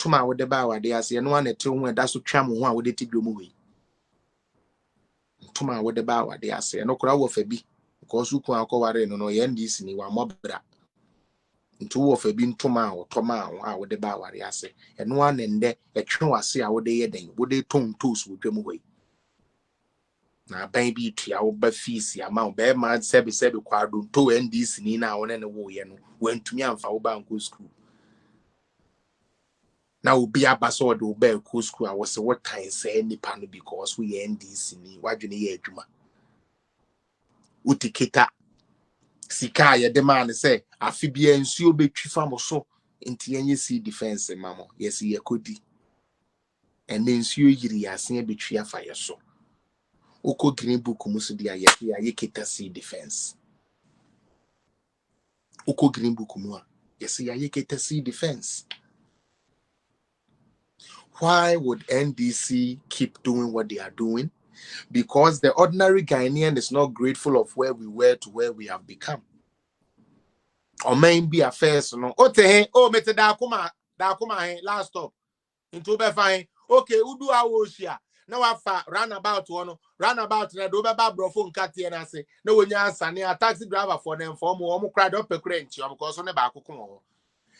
Tuma with the bow, they are saying one or two when that's what tram one with the tip movie. Tuma with the bow, they are saying no crowd of a bee, because you can't cover in no endis in one mobra. Two of a bin Toma or Toma with the bow, they are saying, and one and there a true I see our day then would they tone tools with them away. Now, baby, tia or Bafisi, amount bear mad sebi quadrum, two endis in now and a woe, went to me and for bank school. Now be a basso do bear school. I was what time say any panel because we end this in what you need juma. Uti Keta Sikaya demand say Afibia and so be trifam so into any sea defense, mamma. Yes, ye could. And then so ye are seen be tree fire so. Oko green book musudia ye Keta sea defense. Oko green book mua. Yes, ye Keta sea defense. Why would NDC keep doing what they are doing? Because the ordinary Ghanaian is not grateful of where we were to where we have become. Or maybe affairs, no. Oh, mete da kuma last stop. Into be fine. Okay, udu awoshia. Now afa roundabout one, roundabout na do be ba brofo nkati na say. No wonya ansane a taxi driver for them for mo crowd up cranch because on ba akoko.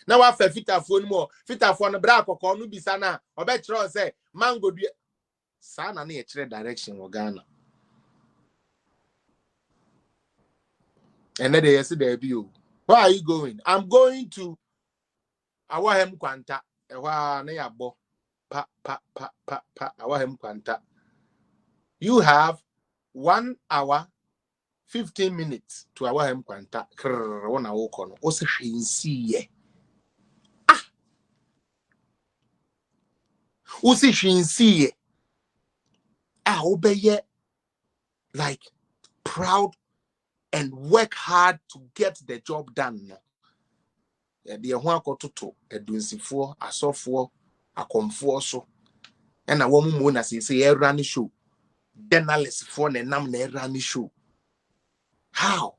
Now afa fita phone mo, fita phone bra akoko no bisa na obetro say mango dua sana na e kire direction wo Ghana. And then they say there be you. Where are you going? I'm going to Awahem Quanta. Awahem Quanta. You have 1 hour 15 minutes to Awahem Quanta. 1 hour kono. Ose shinsiye. Ose shinsiye. Obeye like proud and work hard to get the job done. The one kototo edunsifo asofo akomfo so and a woman mona say run show journalist for na nam na run show. How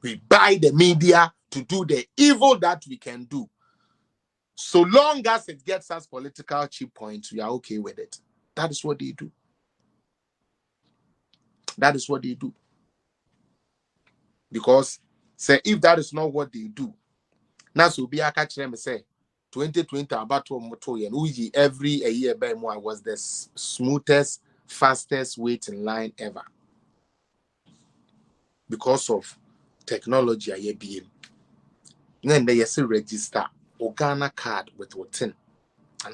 we buy the media to do the evil that we can do, so long as it gets us political cheap points, we are okay with it. That is what they do. That is what they do. Because say if that is not what they do, now so be a catch them say 2020 about moto and uji every a year by more was the smoothest, fastest wait in line ever. Because of technology I being. Then they say register Ghana card with what's and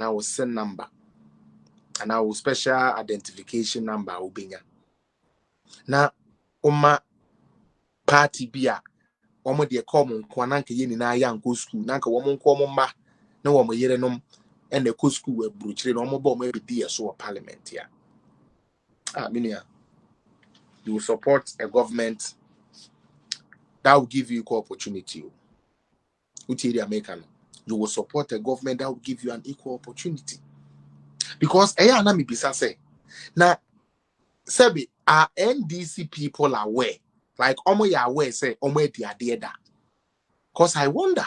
I will send number and I will special identification number ubinya. Now oma party beer omo de common kwananka yeni na ya nko school nanka wo monko mo mma na wo mo yere nom and the co school we bruchire no mo bo mo be die so parliament ya. Minia, you will support a government that will give you equal opportunity. You will support a government that will give you an equal opportunity. Because na mi bisa say na sebi our NDC people are aware, like omo ya aware say omo e di ade da. Because I wonder,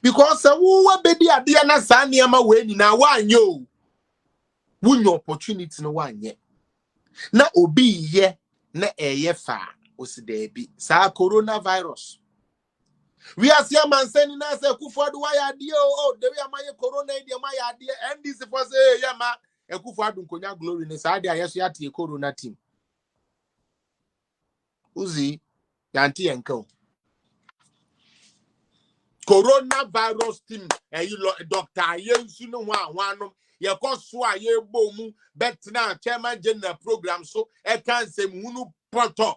because who be di ade na sa niama we ni na wanyo wunyo opportunity no wanye na obi ye na eye fa osi debi sa coronavirus. We are see man saying na say Kufuadu why adie oh the way amaye corona dey amaye adie and this for say yeah ma Kufuadu nkonya glory ne sa dey ayeso atie corona team uzi yanti enko coronavirus team doctor yensu no ho ye koso a ye bo mu bet na chairman general program so e kan say munu poto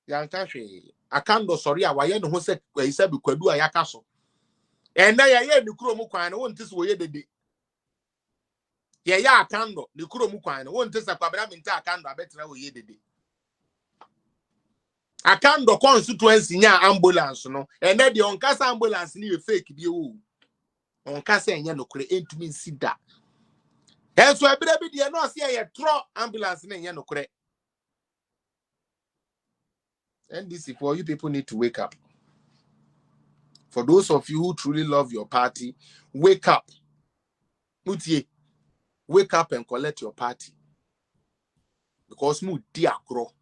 yanka hwe akando sorry a waye no ho se kwisa bi kwadu a yaka so and na ye ni kuro mu kwan no wonte so ye dede ye ya akando ni kuro mu kwan no wonte sa kwabra minta akando abetra wo ye dede akando constituency nya ambulance no and na de onkasa ambulance ni ye fake bi o onkasa enye no kure entumi nsida enso ebere bi de no ase ye tro ambulance na enye no kure. NDC, for you people need to wake up. For those of you who truly love your party, wake up. Mutie, wake up and collect your party. Because mu di agro.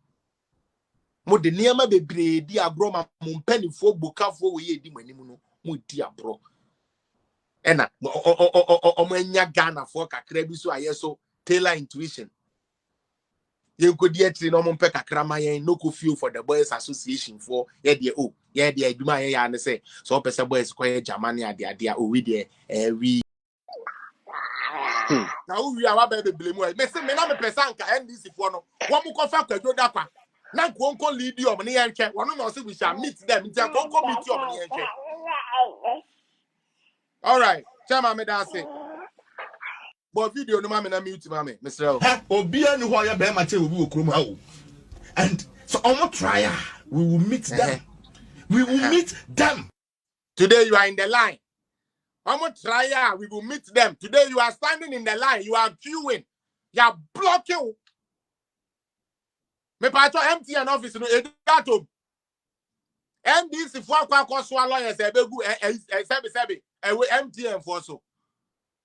Mo de niema bebre di agro ma mo mpanifo bukafo we ye di manimu no mu di agro. Ena omo anya Ghana for kakra bi so ayeso Taylor Intuition. You could yet no more peck a crama no could feel for the Boys Association for yeah, dear. Oh, yeah, dear, do my and say so. Pesa boys quiet Germany at the idea. Oh, we dear, we now we are baby blame. Messi, me na me pesanka and this if one more fact to do that. Now, won't call lead you on the end check. One of us we shall meet them. It's a conco meet you on the end check. All right, Chama me that's it. But video no mammy, na mute mammy, Mr. Obia no why be ma che obi okrom and so on trial we will meet them. We will meet them. Today you are in the line. I'm gonna try. We will meet them. Today you are standing in the line. You are queuing. You are blocking. Me pato MTN office no educato. MDC for kwa lawyers sebi MTN for so.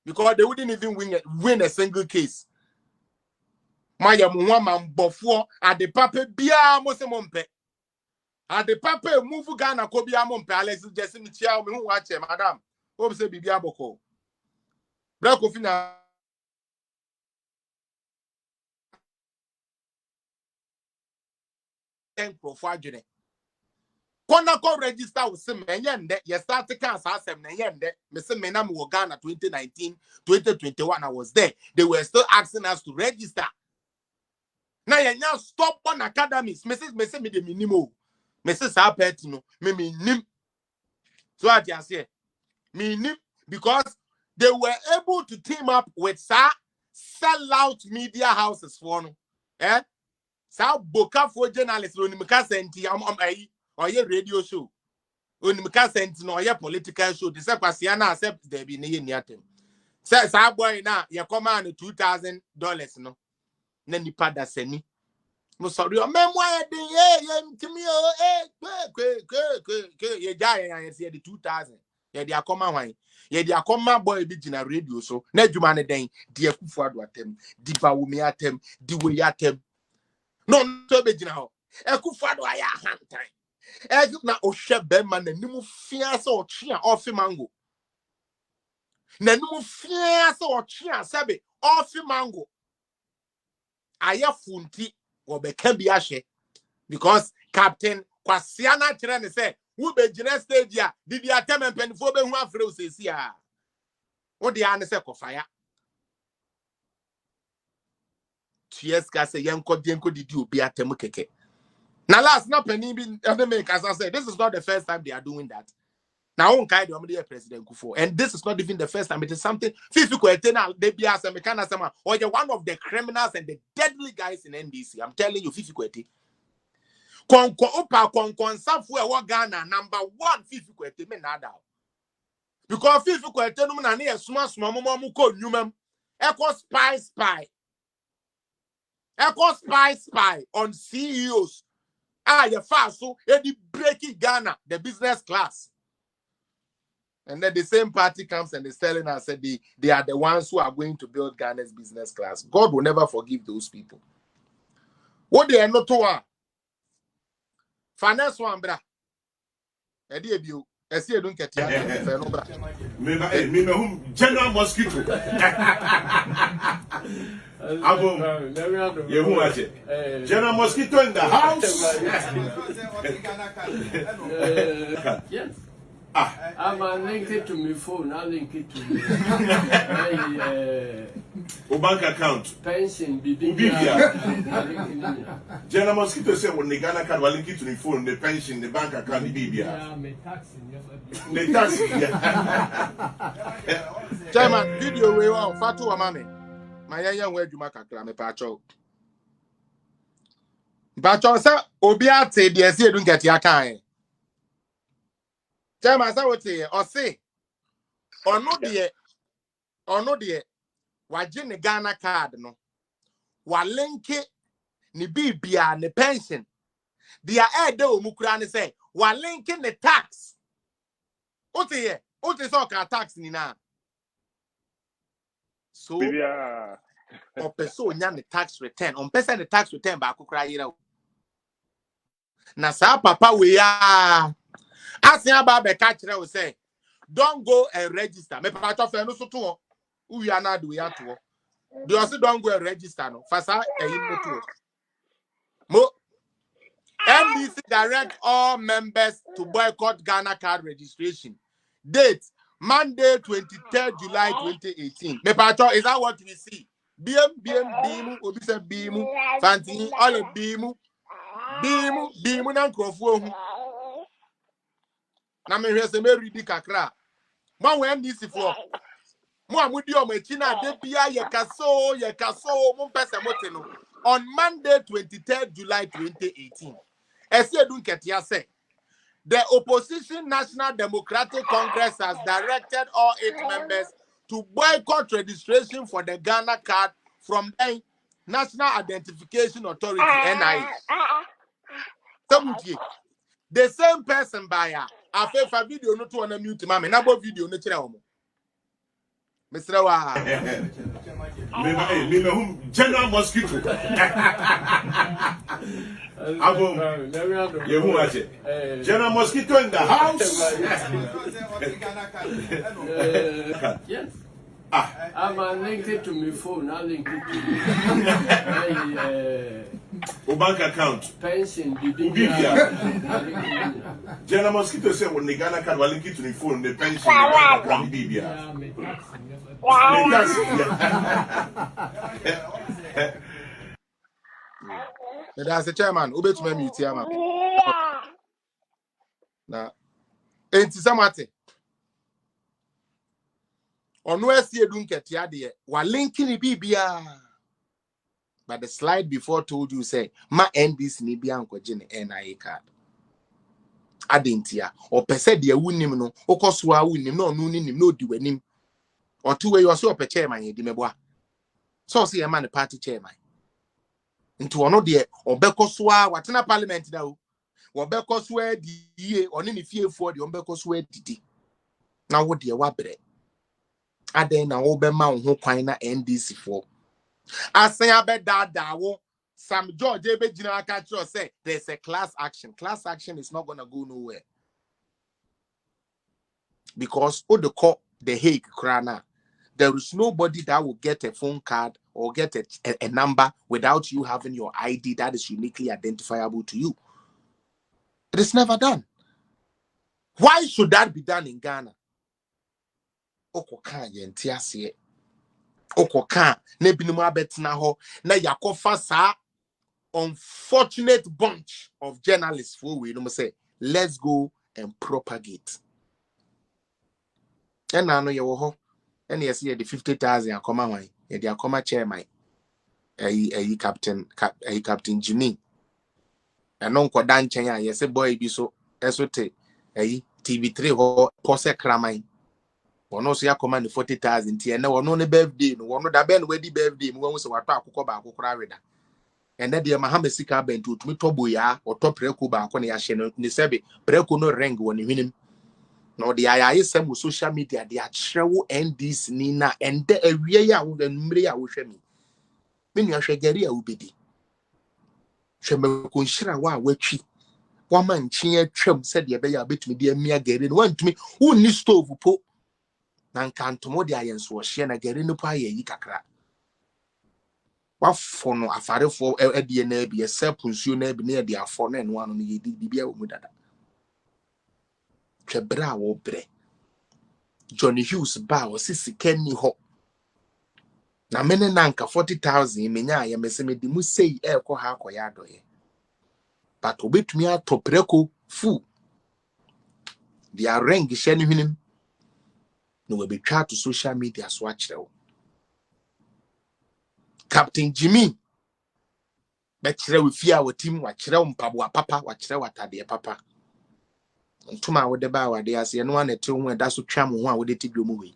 Because they wouldn't even win a single case. Maya muwa bofo at the pape bia mo se mompe. At the pape move Ghana ko bia mompe Alex just me chia me hu watch madam. Hope say bibia boko. Brako fina profile jene. Kona ko register with sim yende ye start can asem na yende me se me na me Ghana 2019 2021 I was there. They were still asking us to register. Now you now stop on academies. Me say me the minimum. Me say sa pet no me nim. So what you say? Me nim because they were able to team up with sell out media houses for no. Eh? Sa boka for journalists on the senti or your radio show. On the senti no your political show. The Kwasiana accept there be near them. Say sa boy na you command $2,000 no. Then the pada seni. Mo sorry, memoir to me ye die say the 2,000. Ye dia come wan. Ye dia come boy be na radio so. Na djuma ne den de akufu ado atem, di bawumi atem, di we atem. No to be jina ho. Akufu ado aya hantan. E na ohwe be ma na nimu fia se ochi a ofi mango. Na nimu fia se ochi a sebe ofi mango. Aya funti can be ashe because Captain Kwasiana Chirane say, who be Gina stage ya, did you attempt and penphobe who have roses here? What the answer of fire? Chieska say, Yanko Dinko did you be at Temukeke? Now, last not penny make as I said, this is not the first time they are doing that. Now, on Kai, the President Kufo, and this is not even the first time. It is something. Physical, they be as a mechanism, or you're one of the criminals and the deadly guys in NDC. I'm telling you, physical. Konko opa konko nsafo e wo Ghana number 1 physical me nada. Because physical no na na suma mo ko nyumam. Echo spy. Echo spy on CEOs. You fast so e breaking Ghana the business class. And then the same party comes and is telling us that they are the ones who are going to build Ghana's business class. God will never forgive those people. What they are not to finance one, bra. You see, you don't get me General Mosquito. General Mosquito in the house. Yes. I'm linked it to my phone. I link it to my bank account. Pension. General Mosquito said when the Ghana card will link it to the phone, the pension, the bank account, the BBI. Yeah, my taxi. The taxi. Chairman, video we want Fatu Amame. My young way you make a clam pacho. Pacho, sir, Obiate, the SC don't get your kind. Chairman, I would say, or say, or no dear, wajin the Ghana card no. Wa link it ni BBI ni pension. Dia do mukrani say, wa linking the tax. Ote so ka tax ni na. So o person nya the tax return. On person the tax return ba akokra yira. Na sa papa we ya. Asia ba be ka kire we say, don't go and register. Me papa to fe no so to. We are not do ya to. Do you also don't go and register no? Fasa eyin to. Mo NDC direct all members to boycott Ghana card registration. Date Monday 23rd July 2018. Me pato, is that what we see? BM, obi se BM, Fanti, all a BM na nkrofo. Na me hwese me read kakra. Mo we NDC for. Mo amudi o machi na de bia ye kaso mo pese mote no. On Monday 23rd July 2018. Ese dun ketia say the Opposition National Democratic Congress has directed all 8 members to boycott registration for the Ghana card from the National Identification Authority, NIA. The same person buyer. I favor video no to on mute mama. Na bo video no kire omo. Mr. Wa. Me general mosquito. General mosquito in the house. Yes. I'm linked it to my phone. I'll link it to my bank account. pension. General mosquito said when the Ghana card will link it to the phone, the pension, the bank account, the That's the chairman. Ube to me mute ya ma. Na enti samate. Ono esi edun ketia de wa linki ni bibia. But the slide before told you say ma NDC ni bia nkoje ne NIA card. Adentia o pese de awunim no okoso awunim no onu nim no di wanim. O two way you so pe chairman ye di meboa. So say man the party chairman. Nti ono de obekoso a watena parliament da o. Obekoso a die oni ne fiefo de obekoso a didi. Na wo de wa bre. Aden na wo be ma wo ho kwan na NDC for. Asan abeda wo Sam George ebe gina aka kiro say there's a class action. Class action is not going to go nowhere. Because the court the Hague krana, there is nobody that will get a phone card or get a number without you having your ID that is uniquely identifiable to you. It is never done. Why should that be done in Ghana? Okoka yentiase. Okoka nebinimu abetina ho na yakofa sa unfortunate bunch of journalists for we no say let's go and propagate. And I know you ho and you see the 50,000 akoma wan e the akoma chairman captain Jimmy and non ko dan chen ya say boy bi so esote TV3 ho pose kraman ono so yakoma ni 40,000 tie na ono ne birthday no ono da ben wedi birthday mu won se wato akokọ ba akokora reda and then the Mahama Sika bento to me tobo ya or top preko ba ko na ya hye no ni sebe preko no ring woni hwinim no the ayaye some social media they are trewo NDC ni na ende awie ya wo numre ya wo hwe mi nu ahwe gari a wo bedi hwe me ko nhira wa watwi wa man kyen atwam se de be ya betumi de amia gari no wantumi wonni stove po na nkantomo de ayenso wo hye na gari no pa ayi kakra wafo no afarefo edie na bi esepunsuo na bi na de afo na eno anu no yedi bibia wo mu dada twebra wo bre Johnny Hughes ba wo sisi kenni ho na mene na nka 40,000 menya ya meseme di mu sei ekọ ha akoya adoye but obetumi atopreko fu dia ring hye ne hwinim no we betwa to social media so akyerewo Captain Jimmy bekire we fia wa team wa kire mpaboa papa wa kire watade papa ntuma wo de ba wa de ase no na te ho da so twam ho a wo de tibio mu we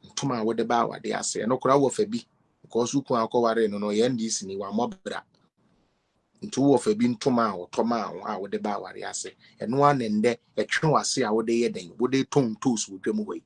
ntuma wo de ba wa de ase no kora wo fa bi because ku akọ ware no no ye ndisi ni wa mobra into wo fa bi ntoma o toma o a wo de ba ware ase eno an ende etwe wase a wo de ye den wo de ton toes wo dwam hoi